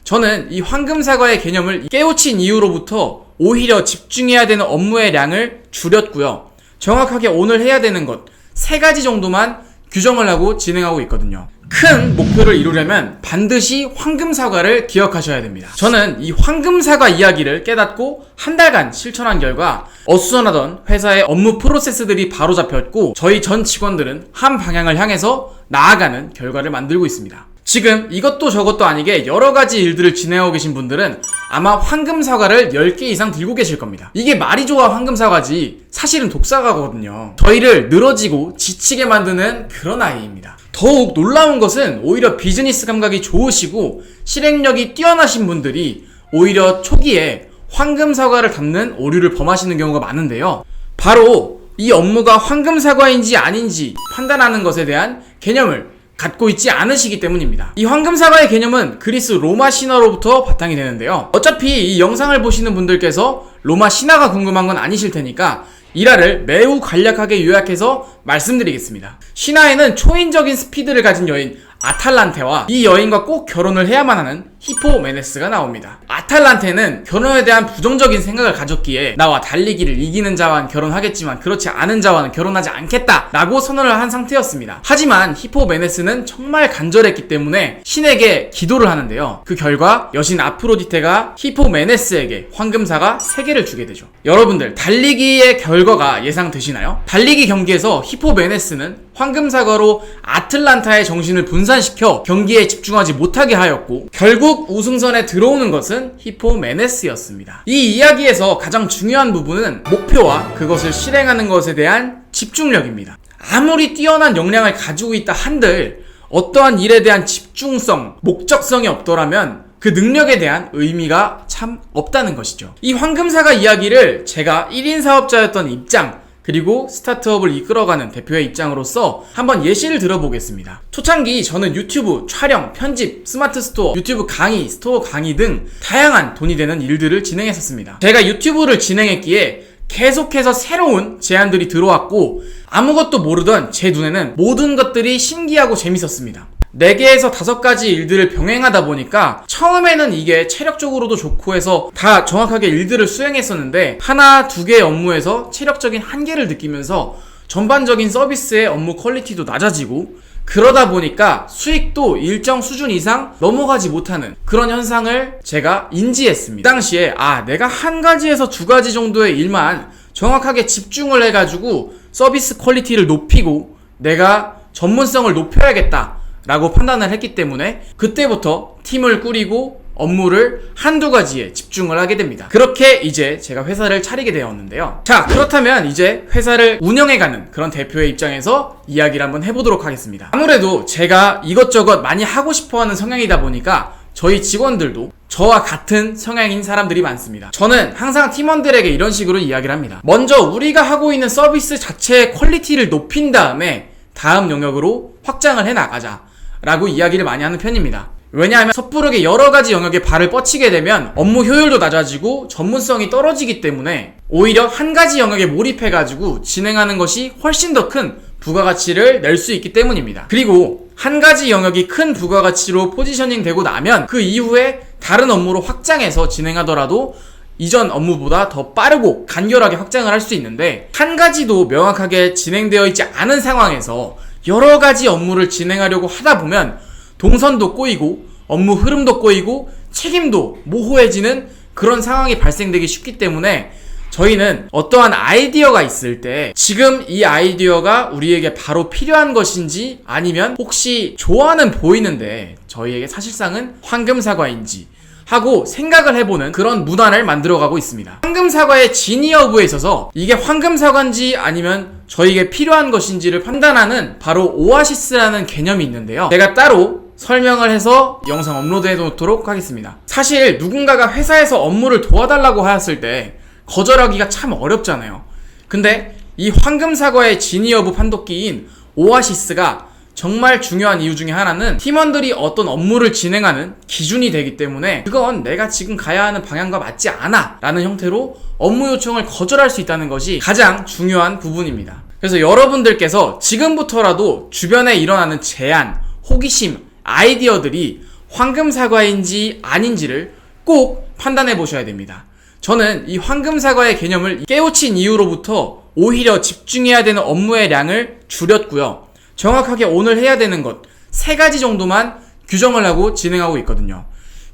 저는 이 황금사과의 개념을 깨우친 이후로부터 오히려 집중해야 되는 업무의 양을 줄였고요. 정확하게 오늘 해야 되는 것 3가지 정도만 규정을 하고 진행하고 있거든요. 큰 목표를 이루려면 반드시 황금사과를 기억하셔야 됩니다. 저는 이 황금사과 이야기를 깨닫고 한 달간 실천한 결과 어수선하던 회사의 업무 프로세스들이 바로잡혔고 저희 전 직원들은 한 방향을 향해서 나아가는 결과를 만들고 있습니다. 지금 이것도 저것도 아니게 여러가지 일들을 진행하고 계신 분들은 아마 황금사과를 10개 이상 들고 계실 겁니다. 이게 말이 좋아 황금사과지 사실은 독사과거든요. 저희를 늘어지고 지치게 만드는 그런 아이입니다. 더욱 놀라운 것은 오히려 비즈니스 감각이 좋으시고 실행력이 뛰어나신 분들이 오히려 초기에 황금사과를 담는 오류를 범하시는 경우가 많은데요. 바로 이 업무가 황금사과인지 아닌지 판단하는 것에 대한 개념을 갖고 있지 않으시기 때문입니다. 이 황금사과의 개념은 그리스 로마 신화로부터 바탕이 되는데요. 어차피 이 영상을 보시는 분들께서 로마 신화가 궁금한 건 아니실 테니까 일화를 매우 간략하게 요약해서 말씀드리겠습니다. 신화에는 초인적인 스피드를 가진 여인 아탈란테와 이 여인과 꼭 결혼을 해야만 하는 히포메네스가 나옵니다. 아탈란테는 결혼에 대한 부정적인 생각을 가졌기에 나와 달리기를 이기는 자와는 결혼하겠지만 그렇지 않은 자와는 결혼하지 않겠다 라고 선언을 한 상태였습니다. 하지만 히포메네스는 정말 간절했기 때문에 신에게 기도를 하는데요. 그 결과 여신 아프로디테가 히포메네스에게 황금사과 3개를 주게 되죠. 여러분들 달리기의 결과가 예상되시나요? 달리기 경기에서 히포메네스는 황금사과로 아틀란타의 정신을 분산시켜 경기에 집중하지 못하게 하였고 결국 우승선에 들어오는 것은 히포메네스였습니다. 이 이야기에서 가장 중요한 부분은 목표와 그것을 실행하는 것에 대한 집중력입니다. 아무리 뛰어난 역량을 가지고 있다 한들 어떠한 일에 대한 집중성, 목적성이 없더라면 그 능력에 대한 의미가 참 없다는 것이죠. 이 황금사과 이야기를 제가 1인 사업자였던 입장 그리고 스타트업을 이끌어가는 대표의 입장으로서 한번 예시를 들어보겠습니다. 초창기 저는 유튜브 촬영, 편집, 스마트 스토어, 유튜브 강의, 스토어 강의 등 다양한 돈이 되는 일들을 진행했었습니다. 제가 유튜브를 진행했기에 계속해서 새로운 제안들이 들어왔고 아무것도 모르던 제 눈에는 모든 것들이 신기하고 재밌었습니다. 4개에서 5가지 일들을 병행하다 보니까 처음에는 이게 체력적으로도 좋고 해서 다 정확하게 일들을 수행했었는데 하나, 2개의 업무에서 체력적인 한계를 느끼면서 전반적인 서비스의 업무 퀄리티도 낮아지고 그러다 보니까 수익도 일정 수준 이상 넘어가지 못하는 그런 현상을 제가 인지했습니다. 그 당시에 내가 1가지에서 2가지 정도의 일만 정확하게 집중을 해가지고 서비스 퀄리티를 높이고 내가 전문성을 높여야겠다 라고 판단을 했기 때문에 그때부터 팀을 꾸리고 업무를 1-2가지에 집중을 하게 됩니다. 그렇게 이제 제가 회사를 차리게 되었는데요. 자, 그렇다면 이제 회사를 운영해가는 그런 대표의 입장에서 이야기를 한번 해보도록 하겠습니다. 아무래도 제가 이것저것 많이 하고 싶어하는 성향이다 보니까 저희 직원들도 저와 같은 성향인 사람들이 많습니다. 저는 항상 팀원들에게 이런 식으로 이야기를 합니다. 먼저 우리가 하고 있는 서비스 자체의 퀄리티를 높인 다음에 다음 영역으로 확장을 해나가자 라고 이야기를 많이 하는 편입니다. 왜냐하면 섣부르게 여러가지 영역에 발을 뻗치게 되면 업무 효율도 낮아지고 전문성이 떨어지기 때문에 오히려 1가지 영역에 몰입해가지고 진행하는 것이 훨씬 더 큰 부가가치를 낼 수 있기 때문입니다. 그리고 1가지 영역이 큰 부가가치로 포지셔닝 되고 나면 그 이후에 다른 업무로 확장해서 진행하더라도 이전 업무보다 더 빠르고 간결하게 확장을 할 수 있는데 1가지도 명확하게 진행되어 있지 않은 상황에서 여러가지 업무를 진행하려고 하다 보면 동선도 꼬이고 업무 흐름도 꼬이고 책임도 모호해지는 그런 상황이 발생되기 쉽기 때문에 저희는 어떠한 아이디어가 있을 때 지금 이 아이디어가 우리에게 바로 필요한 것인지 아니면 혹시 조화는 보이는데 저희에게 사실상은 황금사과인지 하고 생각을 해보는 그런 문화를 만들어가고 있습니다. 황금사과의 진위 여부에 있어서 이게 황금사과인지 아니면 저에게 필요한 것인지를 판단하는 바로 오아시스라는 개념이 있는데요. 제가 따로 설명을 해서 영상 업로드해 놓도록 하겠습니다. 사실 누군가가 회사에서 업무를 도와달라고 하였을 때 거절하기가 참 어렵잖아요. 근데 이 황금사과의 진위 여부 판독기인 오아시스가 정말 중요한 이유 중에 하나는 팀원들이 어떤 업무를 진행하는 기준이 되기 때문에 그건 내가 지금 가야 하는 방향과 맞지 않아 라는 형태로 업무 요청을 거절할 수 있다는 것이 가장 중요한 부분입니다. 그래서 여러분들께서 지금부터라도 주변에 일어나는 제안, 호기심, 아이디어들이 황금 사과인지 아닌지를 꼭 판단해 보셔야 됩니다. 저는 이 황금 사과의 개념을 깨우친 이후로부터 오히려 집중해야 되는 업무의 양을 줄였고요. 정확하게 오늘 해야 되는 것 3가지 정도만 규정을 하고 진행하고 있거든요.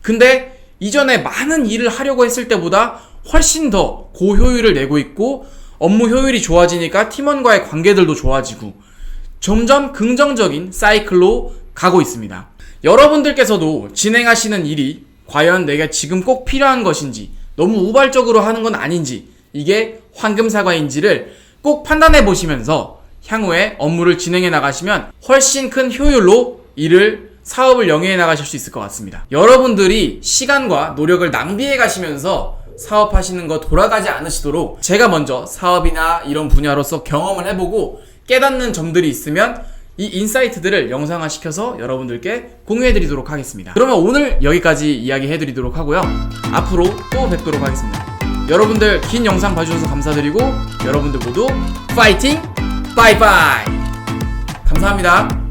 근데 이전에 많은 일을 하려고 했을 때보다 훨씬 더 고효율을 내고 있고 업무 효율이 좋아지니까 팀원과의 관계들도 좋아지고 점점 긍정적인 사이클로 가고 있습니다. 여러분들께서도 진행하시는 일이 과연 내가 지금 꼭 필요한 것인지 너무 우발적으로 하는 건 아닌지 이게 황금 사과인지를 꼭 판단해 보시면서 향후에 업무를 진행해 나가시면 훨씬 큰 효율로 사업을 영위해 나가실 수 있을 것 같습니다. 여러분들이 시간과 노력을 낭비해 가시면서 사업하시는 거 돌아가지 않으시도록 제가 먼저 사업이나 이런 분야로서 경험을 해보고 깨닫는 점들이 있으면 이 인사이트들을 영상화 시켜서 여러분들께 공유해 드리도록 하겠습니다. 그러면 오늘 여기까지 이야기 해드리도록 하고요. 앞으로 또 뵙도록 하겠습니다. 여러분들 긴 영상 봐주셔서 감사드리고 여러분들 모두 파이팅! 바이바이! 감사합니다.